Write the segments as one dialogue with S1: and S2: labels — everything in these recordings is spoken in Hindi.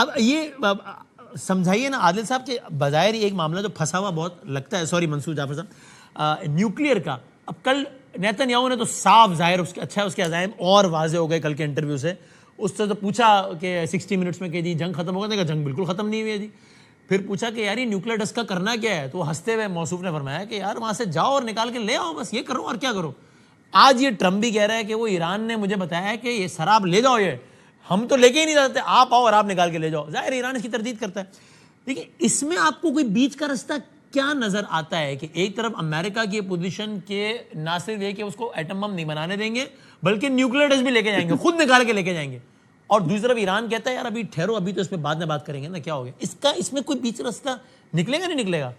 S1: अब ये समझाइए ना आदिल साहब के बजाय एक मामला जो फंसा हुआ बहुत लगता है, सॉरी मंसूर जाफर साहब, न्यूक्लियर का। अब कल नेतन्याहू ने तो साफ जाहिर उसके अच्छा उसके अज़ाइम और वाजे हो गए कल के इंटरव्यू से। उससे तो पूछा कि 60 मिनट्स में कि जी जंग खत्म होगा, देखा जंग बिल्कुल खत्म नहीं हुई है जी। फिर पूछा कि यार ये न्यूक्लियर डस्ट का करना क्या है, तो वो हंसते हुए मौसूफ ने फरमाया कि यार वहां से जाओ और निकाल के ले आओ, बस ये करो और क्या करो। आज ये ट्रम्प भी कह रहा है कि वो ईरान ने मुझे बताया है कि ये शराब ले जाओ, ये हम तो लेके ही नहीं जाते, आप आओ और आप निकाल के ले जाओ। जाहिर ईरान इसकी तरदीद करता है। देखिए इसमें आपको कोई बीच का रास्ता क्या नजर आता है कि एक तरफ अमेरिका की पोजीशन के ना सिर्फ ये कि उसको एटम बम नहीं बनाने देंगे बल्कि न्यूक्लियर टेस्ट भी लेके जाएंगे, खुद निकाल के लेके जाएंगे, और दूसरी तरफ ईरान कहता है यार अभी ठहरो, अभी तो इसमें बाद में बात करेंगे ना, क्या हो गया इसका, इसमें कोई बीच रास्ता निकलेगा नहीं निकलेगा?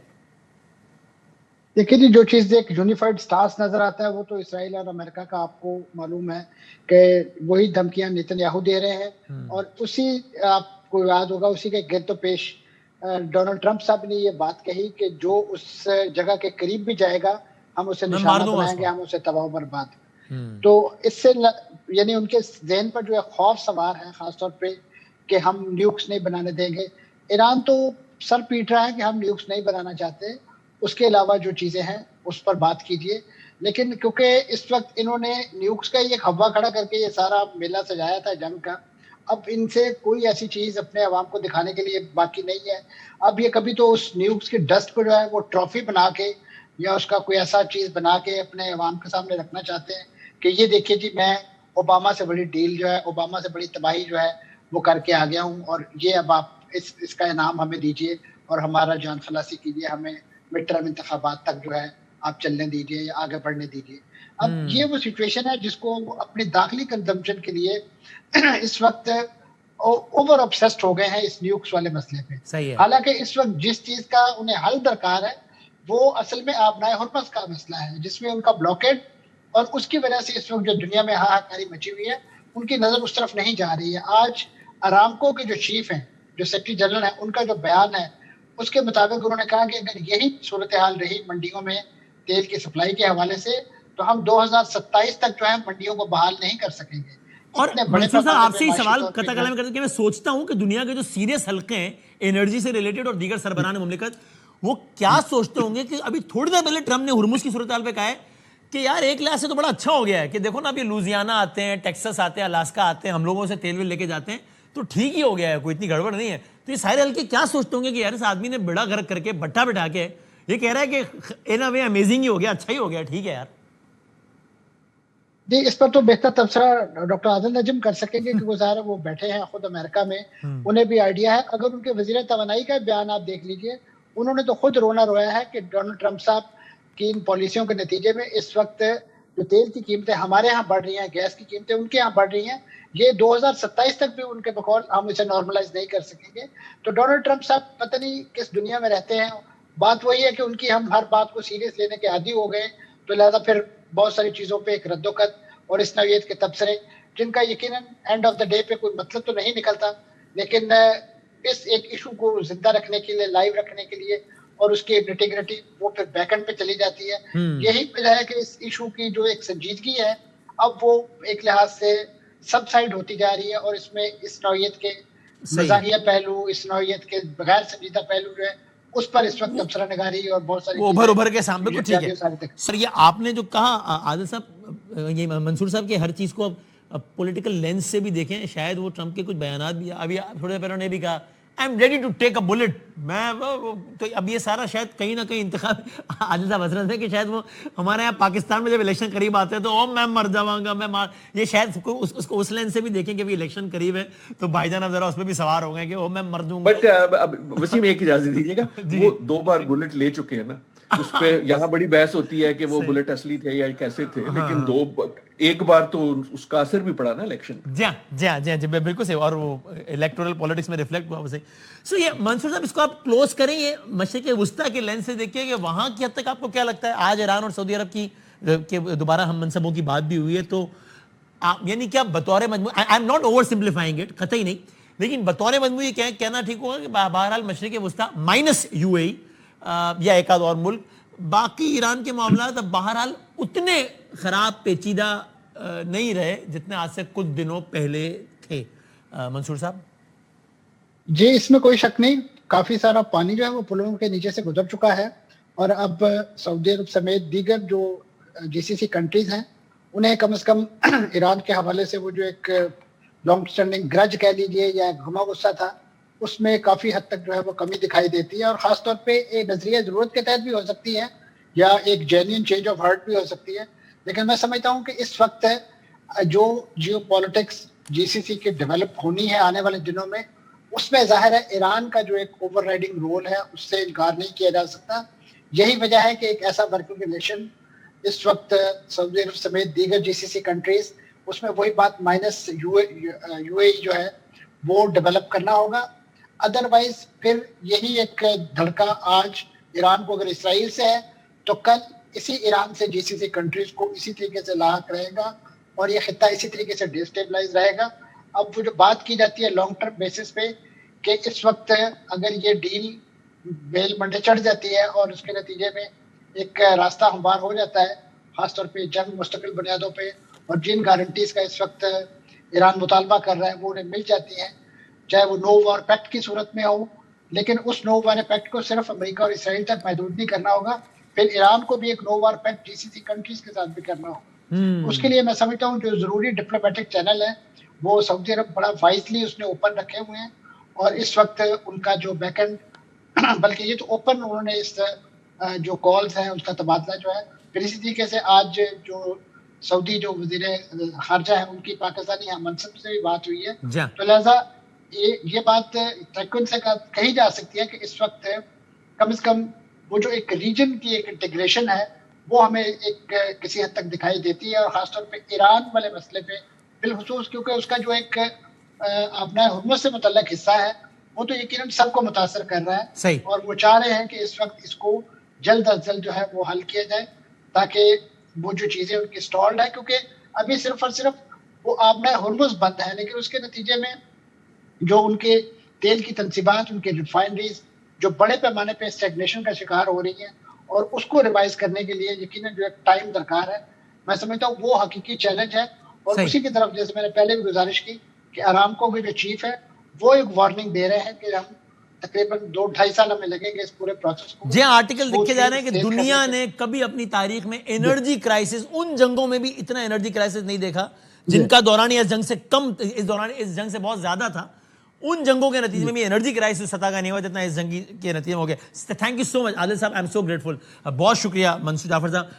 S2: देखिए जी, जो चीज एक यूनिफाइड स्टांस नजर आता है वो तो इसराइल और अमेरिका का आपको मालूम है कि वही धमकियां नेतन्याहू दे रहे हैं, और उसी आपको याद होगा उसी के गिरदोपेश डोनाल्ड ट्रंप साहब ने ये बात कही कि जो उस जगह के करीब भी जाएगा हम उसे निशाना बनाएंगे, हम उसे तबाह बर्बाद। तो इससे यानी उनके जहन पर जो है खौफ सवार है, खासतौर पे कि हम न्यूक्स नहीं बनाने देंगे। ईरान तो सर पीट रहा है कि हम न्यूक्स नहीं बनाना चाहते, उसके अलावा जो चीजें हैं उस पर बात कीजिए। लेकिन क्योंकि इस वक्त इन्होंने न्यूक्स का एक हवा खड़ा करके ये सारा मेला सजाया था जंग का, अब इनसे कोई ऐसी चीज अपने अवाम को दिखाने के लिए बाकी नहीं है। अब ये कभी तो उस न्यूक्स की डस्ट को जो है वो ट्रॉफी बना के या उसका कोई ऐसा चीज बना के अपने अवाम के सामने रखना चाहते हैं कि ये देखिए जी मैं ओबामा से बड़ी डील जो है, ओबामा से बड़ी तबाही जो है वो करके आ गया हूँ, और ये अब आप इसका इनाम हमें दीजिए और हमारा जान खलासी कीजिए, हमें मिड टर्म इंतखाबात तक जो है आप चलने दीजिए या आगे बढ़ने दीजिए। अब ये वो सिचुएशन है जिसको अपने दाखिली कंजम्पशन के लिए इस वक्त ओवर ऑब्सेस्ड हो गए हैं इस न्यूक्स वाले मसले पे। हालांकि इस वक्त जिस चीज का उन्हें हल दरकार है वो असल में आबनाए हुर्मस का मसला है, जिसमें उनका ब्लॉकेड, और उसकी वजह से इस वक्त जो दुनिया में हाहाकारी मची हुई है उनकी नजर उस तरफ नहीं जा रही है। आज अरामको के जो चीफ हैं, जो सेक्रेटरी जनरल है, उनका जो बयान है उसके मुताबिक उन्होंने कहा कि अगर यही सूरत हाल रही मंडियों में तेल की सप्लाई के हवाले से तो हम 2027 तक जो है मंडियों को बहाल नहीं कर सकेंगे।
S1: और मंसूर साहब आपसे ही सवाल कता कलाम करते मैं सोचता हूं कि दुनिया के जो सीरियस हल्के हैं एनर्जी से रिलेटेड और दीगर सरबराह मुमलिकत, वो क्या सोचते होंगे कि अभी थोड़ी देर पहले ट्रंप ने हुर्मुज की सूरत हाल पे कहा है कि यार एक लिहाज से तो बड़ा अच्छा हो गया है कि देखो ना अभी लुजियाना आते हैं, टेक्सास आते हैं, अलास्का आते हैं, हम लोगों से तेल वेल लेके जाते हैं, तो ठीक ही हो गया है, कोई इतनी गड़बड़ नहीं है। तो ये सारे हल्के क्या सोचते होंगे कि यार इस आदमी ने बड़ा गर्क करके भट्टा बिठा के ये कह रहा है कि इन अ वे अमेजिंग ही हो गया, अच्छा ही हो गया, ठीक है यार।
S2: जी, इस पर तो बेहतर तबसरा डॉक्टर आदिल नजम कर सकेंगे क्योंकि ज़ाहिर है वो बैठे हैं खुद अमेरिका में, उन्हें भी आइडिया है। अगर उनके वजीर तवानाई का बयान आप देख लीजिए, उन्होंने तो खुद रोना रोया है कि डोनाल्ड ट्रंप साहब की इन पॉलिसियों के नतीजे में इस वक्त जो तेल की कीमतें हमारे यहाँ बढ़ रही हैं, गैस की कीमतें उनके यहाँ बढ़ रही हैं, ये 2027 तक भी उनके बकौल हम इसे नॉर्मलाइज नहीं कर सकेंगे। तो डोनाल्ड ट्रंप साहब पता नहीं किस दुनिया में रहते हैं। बात वही है कि उनकी हम हर बात को सीरियस लेने के आदी हो गए, तो लिहाजा फिर बहुत सारी चीज़ों पे एक रद्दोकत और इस नौयत के तबसरे जिनका यकीनन एंड ऑफ द डे पे कोई मतलब तो नहीं निकलता, लेकिन इस एक इशू को जिंदा रखने के लिए, लाइव रखने के लिए और उसकी इंटीग्रिटी वो फिर बैकएंड पे चली जाती है। यही वजह है कि इस इशू की जो एक संजीदगी है अब वो एक लिहाज से सब साइड होती जा रही है, और इसमें इस नौयत के मज़ाहिया पहलू, इस नौयत के बगैर संजीदा पहलू जो है उस पर इस वक्त तबसरा नगारी और बहुत सारी
S1: उभर के सामने। ठीक है सर, ये आपने जो कहा आदिल साहब, ये मंसूर साहब के हर चीज को अब पॉलिटिकल लेंस से भी देखें, शायद वो ट्रंप के कुछ बयानात भी अभी थोड़े पहले ने भी कहा I am ready to take a bullet, मैं तो अब ये सारा शायद कहीं ना कहीं इंतखाब आदिल साहब हसरत है कि शायद वो हमारे यहाँ पाकिस्तान में जब इलेक्शन करीब आते हैं तो ओ मैं मर जाऊंगा, मैं मार, ये शायद उसको उस लेंस से भी देखें कि अभी इलेक्शन करीब है तो भाईजान अब जरा उसमें भी सवार हो गए कि ओ मैं मर दूंगा।
S3: बट वसीम एक इजाजत दीजिएगा, वो 2 बार बुलेट ले चुके हैं ना, उस पे यहाँ बड़ी बहस होती है कि वो बुलेट असली थे या कैसे थे, लेकिन एक बार तो उसका असर भी पड़ा ना इलेक्शन।
S1: जी बिल्कुल सही, और वो इलेक्टोरल पॉलिटिक्स में रिफ्लेक्ट हुआ वैसे। सो ये मंसूर साहब इसको आप क्लोज करें, ये मशरिक़ वुस्ता के लेंस से देखिए कि वहां की हद तक आपको क्या लगता है, आज ईरान और सऊदी अरब की के दोबारा हम मनसबों की बात भी हुई है, तो आप यानी क्या बतौर मजमू, I am not over simplifying it, कतई नहीं, लेकिन बतौर मजमू ये कहना ठीक होगा कि बहरहाल मशरिक़ वुस्ता माइनस यूएई या एक आध और मुल्क, बाकी ईरान के मामला अब बहरहाल उतने खराब पेचीदा नहीं रहे जितने आज से कुछ दिनों पहले थे। मंसूर साहब।
S2: जी, इसमें कोई शक नहीं, काफी सारा पानी जो है वो पुलों के नीचे से गुजर चुका है और अब सऊदी अरब समेत दीगर जो जीसीसी कंट्रीज हैं, उन्हें कम से कम ईरान के हवाले से वो जो एक लॉन्ग स्टैंडिंग ग्रज कह लीजिए या घुमा गुस्सा था, उसमें काफी हद तक जो है वो कमी दिखाई देती है और खासतौर पे एक नजरिया जरूरत के तहत भी हो सकती है या एक जेन्युइन चेंज ऑफ हार्ट भी हो सकती है। लेकिन मैं समझता हूँ कि इस वक्त जो जियो पॉलिटिक्स जीसीसी की डेवलप होनी है आने वाले दिनों में, उसमें जाहिर है ईरान का जो एक ओवरराइडिंग रोल है उससे इनकार नहीं किया जा सकता। यही वजह है कि एक ऐसा वर्किंग रिलेशन इस वक्त सऊदी अरब समेत दीगर जीसीसी कंट्रीज, उसमें वही बात माइनस यूएई जो है वो डेवलप करना होगा। अदरवाइज फिर यही एक धड़का आज ईरान को अगर इसराइल से है तो कल इसी ईरान से जीसीसी कंट्रीज को इसी तरीके से लाक रहेगा और ये खित्ता इसी तरीके से डिस्टेबलाइज रहेगा। अब वो जो बात की जाती है लॉन्ग टर्म बेसिस पे कि इस वक्त अगर ये डील बेल मंडे चढ़ जाती है और उसके नतीजे में एक रास्ता हमवार हो जाता है, खासतौर पे जंग मुस्तकिल बुनियादों पे, और जिन गारंटीज का इस वक्त ईरान मुतालबा कर रहा है वो उन्हें मिल जाती हैं, चाहे वो नो वॉर पैक्ट की सूरत में हो, लेकिन उस नो वॉर पैक्ट को सिर्फ अमेरिका और इसराइल तक महदूद नहीं करना होगा, फिर ईरान को भी एक no war pact GCC countries के साथ भी करना होगा। उसके लिए मैं समझता हूँ जो जरूरी डिप्लोमेटिक चैनल है वो सऊदी अरब बड़ा वाइजली उसने ओपन रखे हुए हैं और इस वक्त उनका जो बैकएंड बल्कि ये तो ओपन उन्होंने इस जो कॉल्स हैं उसका तबादला जो है, फिर इसी तरीके से आज जो सऊदी जो वजीर खारजा है उनकी पाकिस्तानी मनसब से भी बात हुई है, तो लिहाजा ये बात तयक्कुन से कही जा सकती है कि इस वक्त कम से कम वो जो एक रीजन की एक इंटीग्रेशन है वो हमें एक किसी हद तक दिखाई देती है और खासतौर पे ईरान वाले मसले पे बिलखुसूस, क्योंकि उसका जो एक अपना हुर्मुज़ से मुतल्लक हिस्सा है वो तो यकीनन सबको मुतासर कर रहा है।
S1: सही।
S2: और वो चाह रहे हैं कि इस वक्त इसको जल्द अज जल्द जो है वो हल किया जाए ताकि वो जो चीज़ें उनकी स्टॉल्ड है, क्योंकि अभी सिर्फ और सिर्फ वो अपना हुर्मुज़ बंद है, लेकिन उसके नतीजे में जो उनके तेल की तनसीबात, उनके रिफाइनरीज जो बड़े पैमाने पे स्टैग्नेशन का शिकार हो रही हैं और उसको रिवाइज करने के लिए यकीनन जो एक टाइम दरकार है, मैं समझता हूँ वो हकीकी चैलेंज है। और उसी की तरफ जैसे मैंने पहले भी गुजारिश की कि अरामको के जो चीफ है वो एक वार्निंग दे रहे हैं कि हम तकरीबन 2-2.5 साल हमें लगेंगे इस पूरे प्रोसेस को।
S1: जी आर्टिकल लिखे जा रहे हैं कि दुनिया ने कभी अपनी तारीख में एनर्जी क्राइसिस, उन जंगों में भी इतना एनर्जी क्राइसिस नहीं देखा जिनका दौरान इस जंग से कम, इस दौरान इस जंग से बहुत ज्यादा था। उन जंगों के नतीजे में भी एनर्जी क्राइसिस सतह का नहीं हुआ जितना इस जंग के नतीजे में हो गया। Thank you so much Adil साहब, आई एम सो ग्रेटफुल। बहुत शुक्रिया मंसूर जाफर साहब।